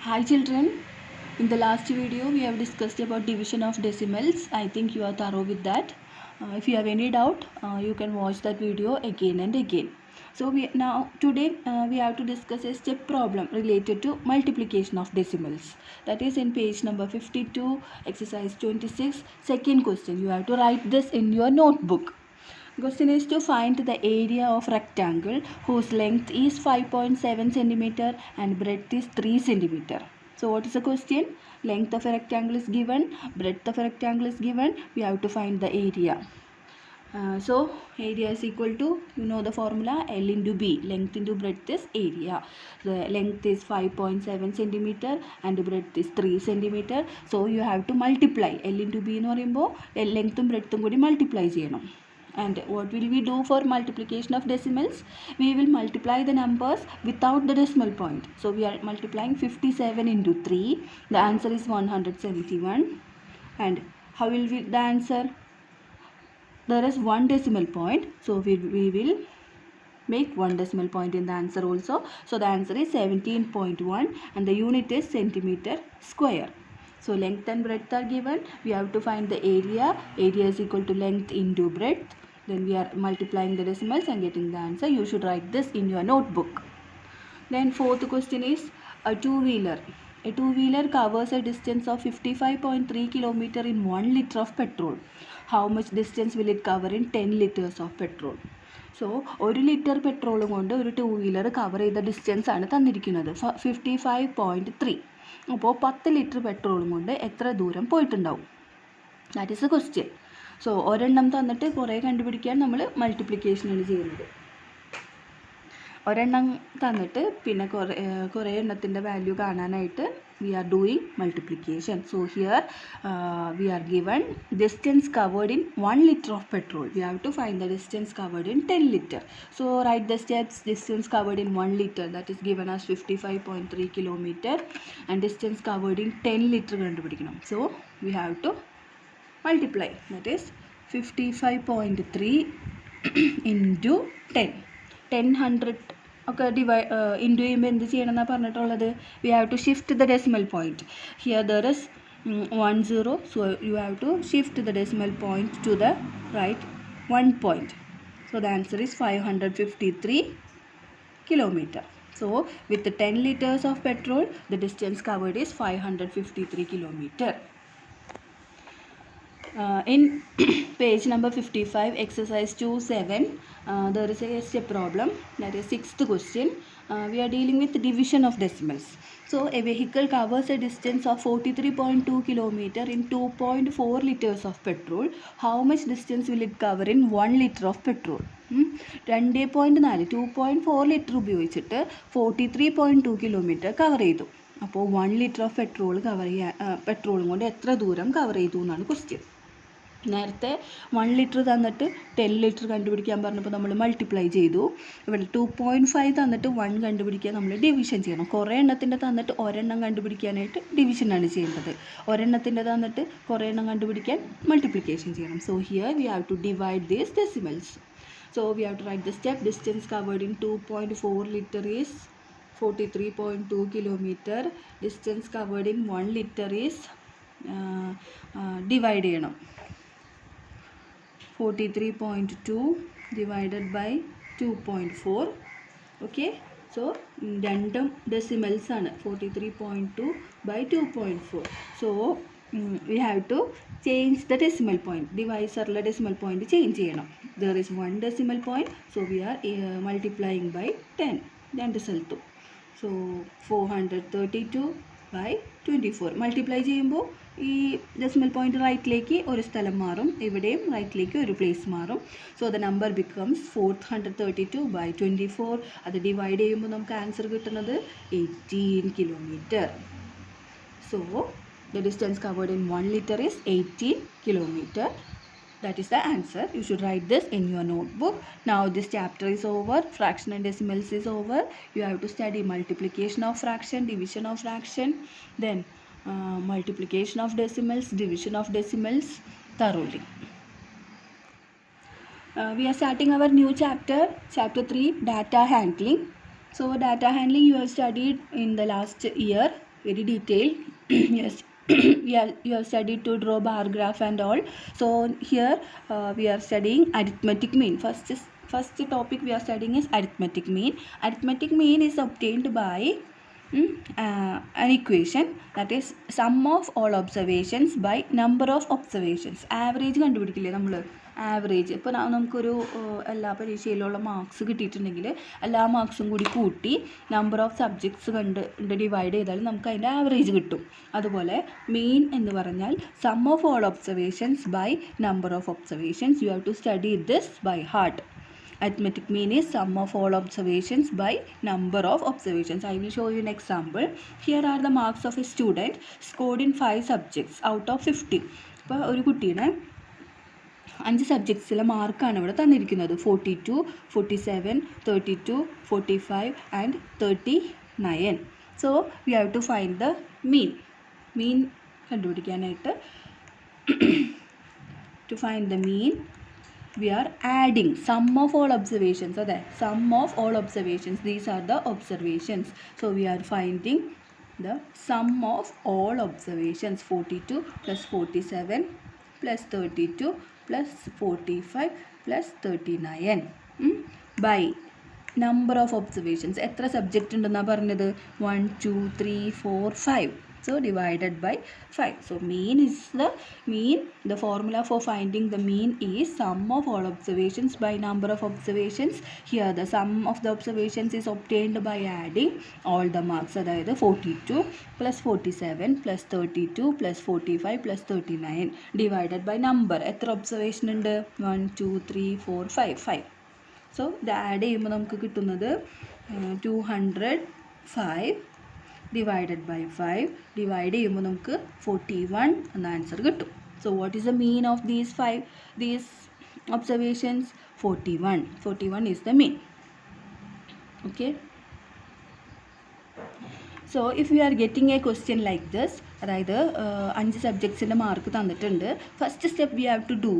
Hi children, in the last video we have discussed about division of decimals. I think you are thorough with that. If you have any doubt, you can watch that video again and again. So today we have to discuss a step problem related to multiplication of decimals. That is in page number 52, exercise 26, second question. You have to write this in your notebook. Question is to find the area of rectangle whose length is 5.7 centimeter and breadth is 3 centimeter. So what is the question? Length of a rectangle is given, breadth of a rectangle is given. We have to find the area. So area is equal to, you know the formula, L into B. Length into breadth is area. The length is 5.7 centimeter and breadth is 3 centimeter. So you have to multiply. L into B എന്ന് പറയുമ്പോൾ length ഉം breadth ഉം കൂടി multiply ചെയ്യണം. And what will we do for multiplication of decimals? We will multiply the numbers without the decimal point. So we are multiplying 57 into 3. The answer is 171. And how will we the answer? There is one decimal point. So we will make one decimal point in the answer also. So the answer is 17.1 and the unit is centimeter square. So length and breadth are given. We have to find the area. Area is equal to length into breadth. Then we are multiplying the decimals and getting the answer. You should write this in your notebook. Then fourth question is a two-wheeler. A two-wheeler covers a distance of 55.3 km in 1 liter of petrol. How much distance will it cover in 10 liters of petrol? So 1 litre പെട്രോളും കൊണ്ട് ഒരു two wheeler cover ചെയ്ത distance ആണ് തന്നിരിക്കുന്നത് 55.3. അപ്പോൾ 10 litre പെട്രോളും കൊണ്ട് എത്ര ദൂരം പോയിട്ടുണ്ടാവും? That is A question. So ഒരെണ്ണം തന്നിട്ട് കുറേ കണ്ടുപിടിക്കാൻ നമ്മൾ മൾട്ടിപ്ലിക്കേഷനാണ് ചെയ്യുന്നത്. ഒരെണ്ണം തന്നിട്ട് പിന്നെ കുറേ എണ്ണത്തിൻ്റെ വാല്യൂ കാണാനായിട്ട് we are doing multiplication. So here we are given distance covered in 1 liter of petrol. We have to find the distance covered in 10 liter. So write the steps. Distance covered in 1 liter, that is given as 55.3 kilometer, and distance covered in 10 liter കണ്ടുപിടിക്കണം. So we have to multiply, that is 55.3 into 10. 100 ഒക്കെ into ചെയ്യുമ്പോൾ എന്ത് ചെയ്യണമെന്നാണ് പറഞ്ഞിട്ടുള്ളത്? We have to shift the decimal point. Here there is 10, so you have to shift the decimal point to the right 1 point. So the answer is 553 kilometer. So with the 10 liters of petrol, the distance covered is 553 kilometer. In page number 55, exercise 2.7, there is a step problem, that is sixth question. We are dealing with division of decimals. So a vehicle covers a distance of 43.2 km in 2.4 liters of petrol. How much distance will it cover in 1 liter of petrol? 2.4 litre ഉപയോഗിച്ചിട്ട് 43.2 kilometre cover ചെയ്തു. അപ്പോൾ 1 litre of പെട്രോളും കൊണ്ട് എത്ര ദൂരം cover ചെയ്തു എന്നാണ് question. നേരത്തെ 1 ലിറ്റർ തന്നിട്ട് 10 ലിറ്റർ കണ്ടുപിടിക്കാൻ പറഞ്ഞപ്പോൾ നമ്മൾ മൾട്ടിപ്ലൈ ചെയ്തു. ഇവിടെ 2.5 തന്നിട്ട് 1 കണ്ടുപിടിക്കാൻ നമ്മൾ ഡിവിഷൻ ചെയ്യണം. കുറേ എണ്ണത്തിൻ്റെ തന്നിട്ട് ഒരെണ്ണം കണ്ടുപിടിക്കാനായിട്ട് ഡിവിഷനാണ് ചെയ്യേണ്ടത്. ഒരെണ്ണത്തിൻ്റെ തന്നിട്ട് കുറേ എണ്ണം കണ്ടുപിടിക്കാൻ മൾട്ടിപ്ലിക്കേഷൻ ചെയ്യണം. So here we have to divide these decimals. So we have to write the step. Distance covered in 2.4 liter is 43.2 kilometer. Distance covered in 1 liter is divide ചെയ്യണം. 43.2 divided by 2.4. Okay, so രണ്ടും decimals ആണ്. 43.2 by 2.4. So we have to change the decimal point. Divisorലെ decimal point change ചെയ്യണം. There is one decimal point, so we are multiplying by 10 രണ്ട് സ്ഥലത്തും. So 432 by 24 multiply ചെയ്യുമ്പോൾ ഈ decimal point റൈറ്റിലേക്ക് ഒരു സ്ഥലം മാറും, ഇവിടെയും റൈറ്റിലേക്ക് ഒരു പ്ലേസ് മാറും. So the number becomes 432 by 24. അത് ഡിവൈഡ് ചെയ്യുമ്പോൾ നമുക്ക് ആൻസർ കിട്ടുന്നത് 18 kilometre. So the distance covered in 1 liter is 18 kilometer. That is the answer. You should write this in your notebook. Now this chapter is over. Fraction and decimals is over. You have to study multiplication of fraction, division of fraction, then multiplication of decimals, division of decimals thoroughly. We are starting our new chapter, chapter 3, data handling. So data handling you have studied in the last year. very detailed. Yes. You have studied to draw bar graph and all. So here we are studying arithmetic mean. First topic we are studying is arithmetic mean. Arithmetic mean is obtained by an equation, that is sum of all observations by number of observations. Average കണ്ടുപിടിക്കില്ലേ നമ്മൾ, average. ഇപ്പോൾ നമുക്കൊരു എല്ലാ പരീക്ഷയിലുള്ള marks കിട്ടിയിട്ടുണ്ടെങ്കിൽ എല്ലാ മാർക്സും കൂടി കൂട്ടി number of subjects divide ചെയ്താൽ നമുക്ക് അതിൻ്റെ ആവറേജ് കിട്ടും. അതുപോലെ മീൻ എന്ന് പറഞ്ഞാൽ sum of all observations by number of observations. You have to study this by heart. Arithmetic mean is sum of all observations by number of observations. I will show you an example. Here are the marks of a student scored in 5 subjects out of 50. അപ്പോൾ ഒരു കുട്ടിയുടെ 5 സബ്ജക്ട്സിലെ മാർക്കാണ് ഇവിടെ തന്നിരിക്കുന്നത്. 42, 47, 32, 45 and 39. So we have to find the mean. Mean കണ്ടുപിടിക്കാനായിട്ട് to find the mean we are adding sum of all observations. So that sum of all observations, these are the observations. So we are finding the sum of all observations. 42 plus 47 plus 32 plus 45 plus 39 by number of observations. എത്ര subject ഉണ്ടെന്നാണ് പറഞ്ഞത്? 1 2 3 4 5. So divided by 5. So mean is the mean. The formula for finding the mean is sum of all observations by number of observations. Here the sum of the observations is obtained by adding all the marks. അതായത് 42 plus 47 plus 32 plus 45 plus 39 divided by number. എത്ര observation ഉണ്ട്? 1 2 3 4 5 5. So ഇത് add ചെയ്യുമ്പോൾ നമുക്ക് കിട്ടുന്നത് 205 divided by 5 divide ചെയ്യുമ്പോൾ നമുക്ക് 41 എന്ന ആൻസർ കിട്ടും. So what is the mean of these observations? 41 is the mean. Okay. So if we are getting a question like this, അതായത് 5 സബ്ജക്ട്സിൻ്റെ മാർക്ക് തന്നിട്ടുണ്ട്, first step we have to do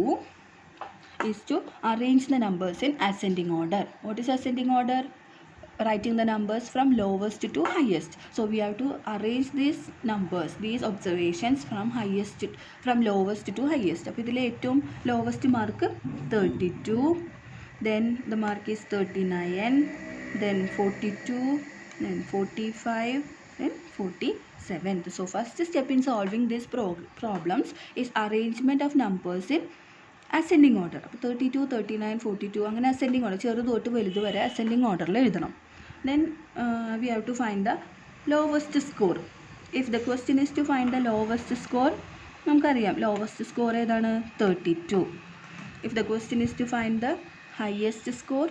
is to arrange the numbers in ascending order. What is ascending order? Writing the numbers from lowest to highest. So we have to arrange these numbers, these observations from lowest to highest. അപ്പോൾ ഇതിൽ ഏറ്റവും lowest mark 32, then the mark is 39, then 42, then 45, then 47. So first step in solving these problems is arrangement of numbers in ascending order. അപ്പോൾ 32, 39, 42 അങ്ങനെ ascending order, ചെറുത് തൊട്ട് വലുത് വരെ ascending orderൽ എഴുതണം. Then we have to find the lowest score. If the question is to find the lowest score, നമുക്കറിയാം lowest score ഏതാണ്? 32. If the question is to find the highest score,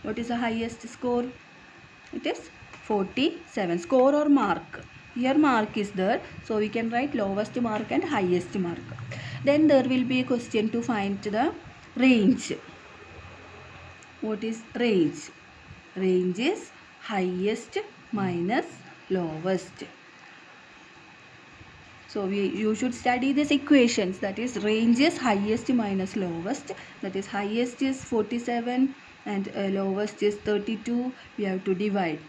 what is the highest score? It is 47. Score or mark? Here mark is there, so we can write lowest mark and highest mark. Then there will be a question to find the range. What is range? Range is highest minus lowest. So you should study these equations, that is range is highest minus lowest, that is highest is 47 and lowest is 32. We have to divide,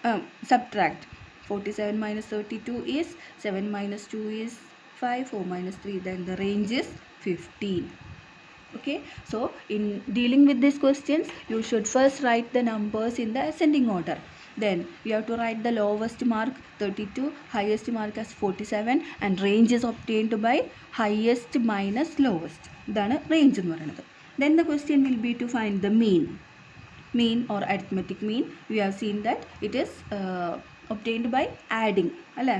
subtract. 47 minus 32 is 7 minus 2 is 5, 4 minus 3, then the range is 15. Okay, so in dealing with these questions you should first write the numbers in the ascending order. Then you have to write the lowest mark 32, highest mark as 47 and range is obtained by highest minus lowest. Idana range ennu parayunnathu. Then the question will be to find the mean or arithmetic mean. We have seen that it is obtained by adding, alle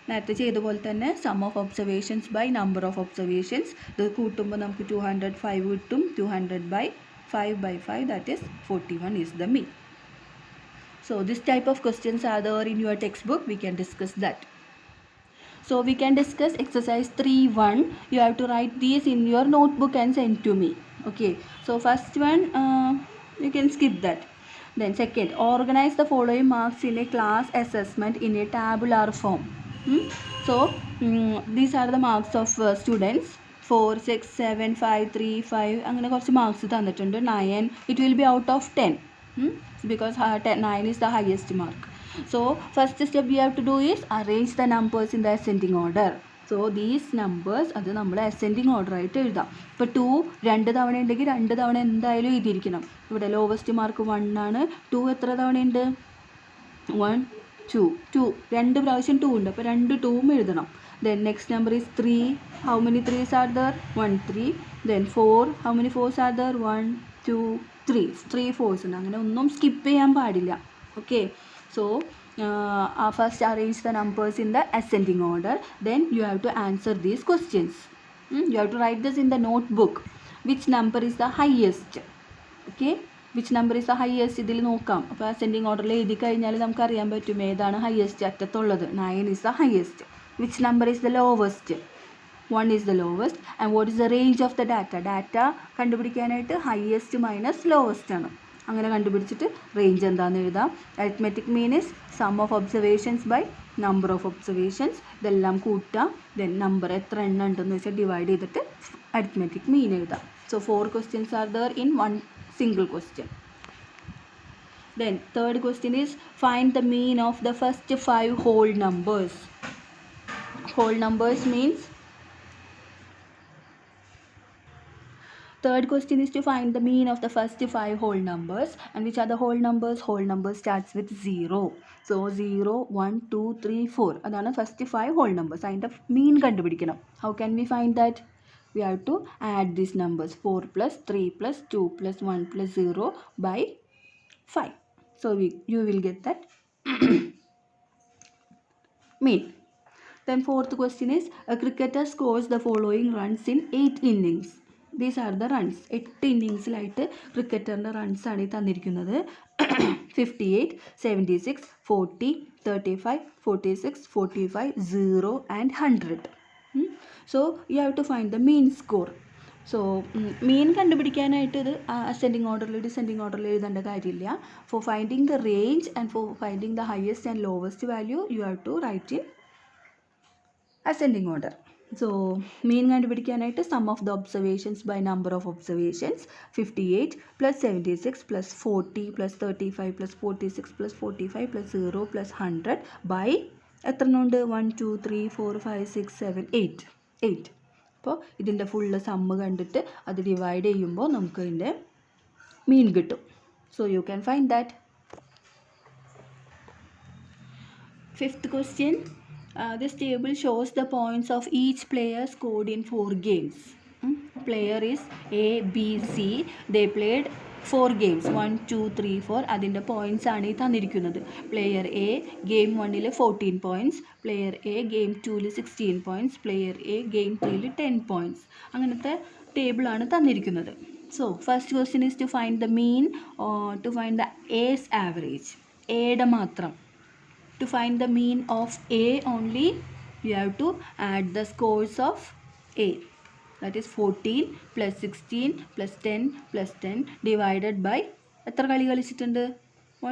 നേരത്തെ ചെയ്ത പോലെ തന്നെ sum of observations by number of observations. ഇത് കൂട്ടുമ്പോൾ നമുക്ക് 205 കിട്ടും. 200/5/5, that is 41 is the mean. So this type of questions are there in your textbook. We can discuss that. So we can discuss exercise 3.1. You have to write these in your notebook and send to me. Okay, so first one you can skip that. Then second, organize the following marks in a class assessment in a tabular form. So these are the marks of students. 4, 6, 7, 5, 3, 5 അങ്ങനെ കുറച്ച് marks തന്നിട്ടുണ്ട്. 9 it will be out of 10 because 9 is the highest mark. So first step we have to do is arrange the numbers in the ascending order. So these numbers അത് നമ്മൾ ascending order ആയിട്ട് എഴുതാം. ഇപ്പോൾ 2 2 തവണ ഉണ്ടെങ്കിൽ 2 തവണ എന്തായാലും എഴുതിയിരിക്കണം. ഇവിടെ ലോവസ്റ്റ് മാർക്ക് 1 ആണ്. 2 എത്ര തവണയുണ്ട്? 1 2 2 2 പ്രാവശ്യം 2 ഉണ്ട്. അപ്പോൾ 2 2ഉം എഴുതണം. Then next number is 3. How many 3s are there? 1 3. Then 4. How many 4s are there? 1 2 3. 3 4s ഉണ്ട്. അങ്ങനെ ഒന്നും സ്കിപ്പ് ചെയ്യാൻ പാടില്ല. Okay. So first arrange the numbers in the ascending order. Then you have to answer these questions. You have to write this in the notebook. Which number is the highest? Okay. Which number is the highest? ഇതിൽ നോക്കാം. അപ്പോൾ ascending order എഴുതി കഴിഞ്ഞാൽ നമുക്ക് അറിയാൻ പറ്റും ഏതാണ് highest അറ്റത്തുള്ളത്. 9 is the highest. Which number is the lowest? 1 is the lowest. And what is the range of the data? Data കണ്ടുപിടിക്കാനായിട്ട് highest minus lowest ആണ്. അങ്ങനെ കണ്ടുപിടിച്ചിട്ട് റേഞ്ച് എന്താണെന്ന് എഴുതാം. Arithmetic mean is sum of observations by number of observations. ഇതെല്ലാം കൂട്ടുക. Then number എത്ര എണ്ണം ഉണ്ടെന്ന് വെച്ചാൽ ഡിവൈഡ് ചെയ്തിട്ട് അരിത്മെറ്റിക് മീൻ എഴുതാം. So 4 questions are there in one single question. Then third question is find the mean of the first 5 whole numbers. Whole numbers means third question is to find the mean of the first 5 whole numbers. And which are the whole numbers? Whole number starts with 0. So 0 1 2 3 4 അതാണ് first 5 whole numbers. അതിൻ്റെ mean കണ്ടുപിടിക്കണം. How can we find that? We have to add these numbers. 4 plus 3 plus 2 plus 1 plus 0 by 5. So you will get that mean. Then fourth question is a cricketer scores the following runs in 8 innings. These are the runs. 8 ഇന്നിങ്സിലായിട്ട് ക്രിക്കറ്ററിൻ്റെ റൺസാണ് ഈ തന്നിരിക്കുന്നത്. 58 76 40 35 46 45 0 and 100. So you have to find the mean score. So mean കണ്ടുപിടിക്കാനായിട്ട് ഇത് ascending ഓർഡറിൽ descending ഓർഡറിൽ എഴുതേണ്ട കാര്യമില്ല. For finding the range and for finding the highest and lowest value you have to write in ascending order. So mean കണ്ടുപിടിക്കാനായിട്ട് sum of the observations by number of observations 58 plus 76 plus 40 plus 35 plus 46 plus 45 plus 0 plus 100 by എത്ര ഉണ്ട്? 1 2 3 4 5 6 7 8. അപ്പോൾ ഇതിൻ്റെ full sum കണ്ടിട്ട് അത് divide ചെയ്യുമ്പോൾ നമുക്ക് ഇതിൻ്റെ മീൻ കിട്ടും. So you can find that. Fifth question. This table shows the points of each player scored in 4 games. Player is A, B, C. They played 4 games. 1 2 3 4. അതിൻ്റെ പോയിൻറ്റ്സ് ആണ് ഈ തന്നിരിക്കുന്നത്. Player A game 1 14 points, player A game 2 16 points, player A game 3 10 points. അങ്ങനത്തെ ടേബിളാണ് തന്നിരിക്കുന്നത്. So first question is to find the mean to find the S average. എയുടെ മാത്രം. To find the mean of A only, you have to add the scores of A. That is 14 plus 16 plus 10 plus 10 divided by എത്ര കളി കളിച്ചിട്ടുണ്ട്?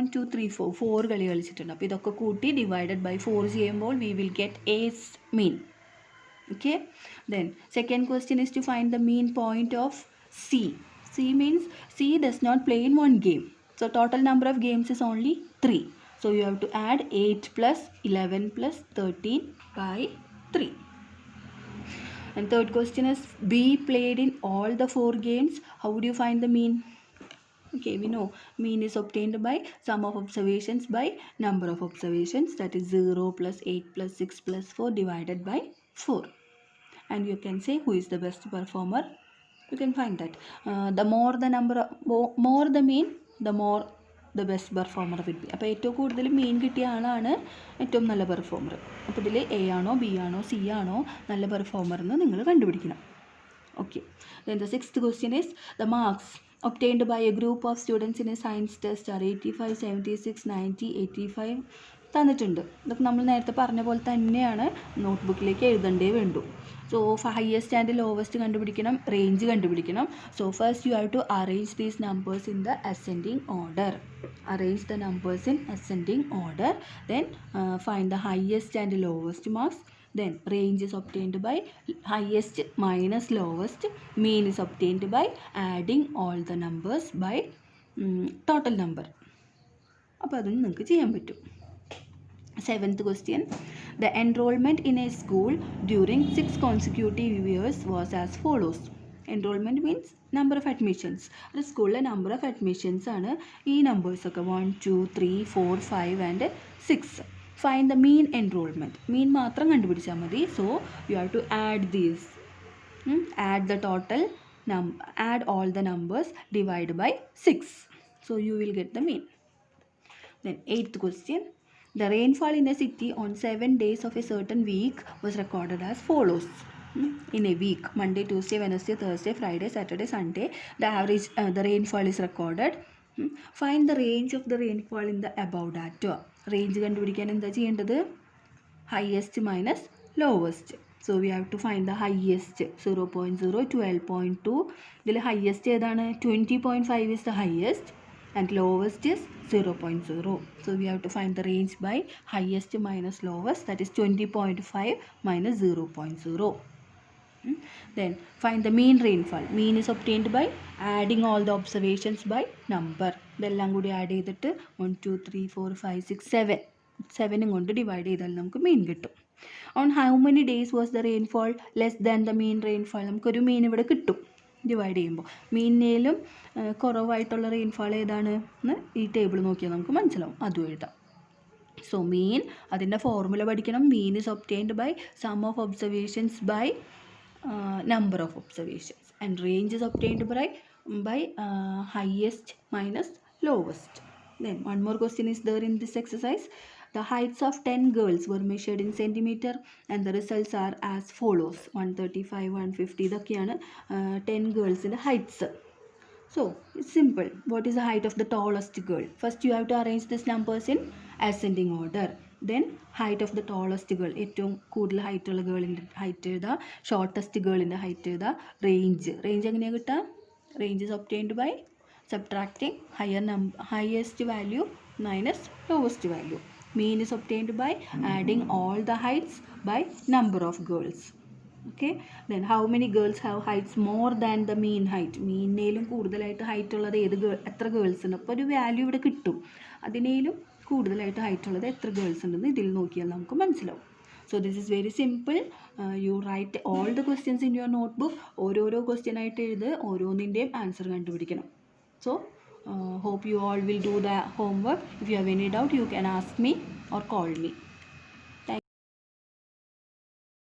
1 2 3 4 കളി കളിച്ചിട്ടുണ്ട്. അപ്പോൾ ഇതൊക്കെ കൂട്ടി ഡിവൈഡഡ് ബൈ 4 ചെയ്യുമ്പോൾ we will get A's mean. Okay. Then second question is to find the mean point of C. C means C does not play in one game. So total number of games is only 3. So you have to add 8 plus 11 plus 13 by 3. And third question is B played in all the 4 games. How would you find the mean? Okay, we know mean is obtained by sum of observations by number of observations. That is 0 plus 8 plus 6 plus 4 divided by 4. And you can say who is the best performer. You can find that. The more the number, more the mean, the more the best performer will be. അപ്പോൾ ഏറ്റവും കൂടുതൽ മീൻ കിട്ടിയ ആളാണ് ഏറ്റവും നല്ല performer. അപ്പോൾ ഇതിൽ A ആണോ ബി ആണോ സി ആണോ നല്ല പെർഫോമർ എന്ന് നിങ്ങൾ കണ്ടുപിടിക്കണം. Okay. Then the sixth question is the marks obtained by a group of students in a science test are 85 76 90 85 തന്നിട്ടുണ്ട്. ഇതൊക്കെ നമ്മൾ നേരത്തെ പറഞ്ഞ പോലെ തന്നെയാണ് നോട്ട്ബുക്കിലേക്ക് എഴുതേണ്ടേ വേണ്ടു. സോ ഹയസ്റ്റ് ആൻഡ് ലോവസ്റ്റ് കണ്ടുപിടിക്കണം, റേഞ്ച് കണ്ടുപിടിക്കണം. So first you have to arrange these numbers in the ascending order. Arrange the numbers in ascending order. Then find the highest and lowest marks. Then range is obtained by highest minus lowest. Mean is obtained by adding all the numbers by total number. അപ്പോൾ അതൊന്നും നിങ്ങൾക്ക് ചെയ്യാൻ പറ്റും. Seventh question. The enrollment in a school during 6 consecutive years was as follows. Enrollment means number of admissions. ഒരു സ്കൂളിലെ number of admissions ആണ് ഈ numbers ഒക്കെ 1, 2, 3, 4, 5 and 6. Find the mean enrollment. Mean മാത്രം കണ്ടുപിടിച്ചാൽ മതി. So you have to add these. Add the total add all the numbers, divide by 6. So you will get the mean. Then 8th question. The rainfall in a city on 7 days of a certain week was recorded as follows. In a week, Monday, Tuesday, Wednesday, Thursday, Friday, Saturday, Sunday, the average the rainfall is recorded. Find the range of the rainfall in the above data. Range കണ്ടുപിടിക്കാൻ എന്താ ചെയ്യേണ്ടത്? Highest minus lowest. So we have to find the highest. 0.0, 12.2. ഇതിൽ highest ഏതാണ്? 20.5 is the highest and lowest is 0.0. So we have to find the range by highest minus lowest, that is 20.5 minus 0.0. Then find the mean rainfall. Mean is obtained by adding all the observations by number. ഇതെല്ലാം കൂടി add ചെയ്തിട്ട് 1, 2, 3, 4, 5, 6, 7 7 കൊണ്ട് divide ചെയ്താൽ നമുക്ക് മീൻ കിട്ടും. On how many days was the rainfall less than the mean rainfall? നമുക്കൊരു മീൻ ഇവിടെ കിട്ടും ഡിവൈഡ് ചെയ്യുമ്പോൾ. മീനിലും കുറവായിട്ടുള്ള റെയിൻഫാൾ ഏതാണ് എന്ന് ഈ ടേബിൾ നോക്കിയാൽ നമുക്ക് മനസ്സിലാവും. അതും എഴുതാം. സോ മീൻ അതിൻ്റെ ഫോർമുല പഠിക്കണം. Mean is obtained by sum of observations by number of observations, and range is obtained by highest minus lowest. Then one more question is there in this exercise. The heights of 10 girls were measured in centimeter and the results are as follows. 135, 150 ഇതൊക്കെയാണ് 10 girlsൻ്റെ heights. So it's simple. What is the height of the tallest girl? First you have to arrange these numbers in ascending order. Then height of the tallest girl. ഏറ്റവും കൂടുതൽ height ഉള്ള ഗേളിൻ്റെ height എഴുതുക. Shortest ഗേളിൻ്റെ height എഴുതുക. Range എങ്ങനെയാണ് കിട്ടുക? Range is obtained by subtracting highest value minus lowest value. Mean is obtained by adding all the heights by number of girls. Okay, then how many girls have heights more than the mean height? മീനിലും കൂടുതലായിട്ട് height ഉള്ളത് എത്ര girls ഉണ്ട്? അപ്പോൾ ഒരു value ഇവിടെ കിട്ടും. അതിനേലും കൂടുതലായിട്ട് height ഉള്ളത് എത്ര ഗേൾസ് ഉണ്ടെന്ന് ഇതിൽ നോക്കിയാൽ നമുക്ക് മനസ്സിലാവും. So this is very simple. You write all the questions in your notebook. ഓരോരോ ക്വസ്റ്റ്യൻ ആയിട്ട് എഴുത്. ഓരോന്നിൻ്റെയും ആൻസർ കണ്ടുപിടിക്കണം. So hope you all will do the homework. If you have any doubt, you can ask me or call me.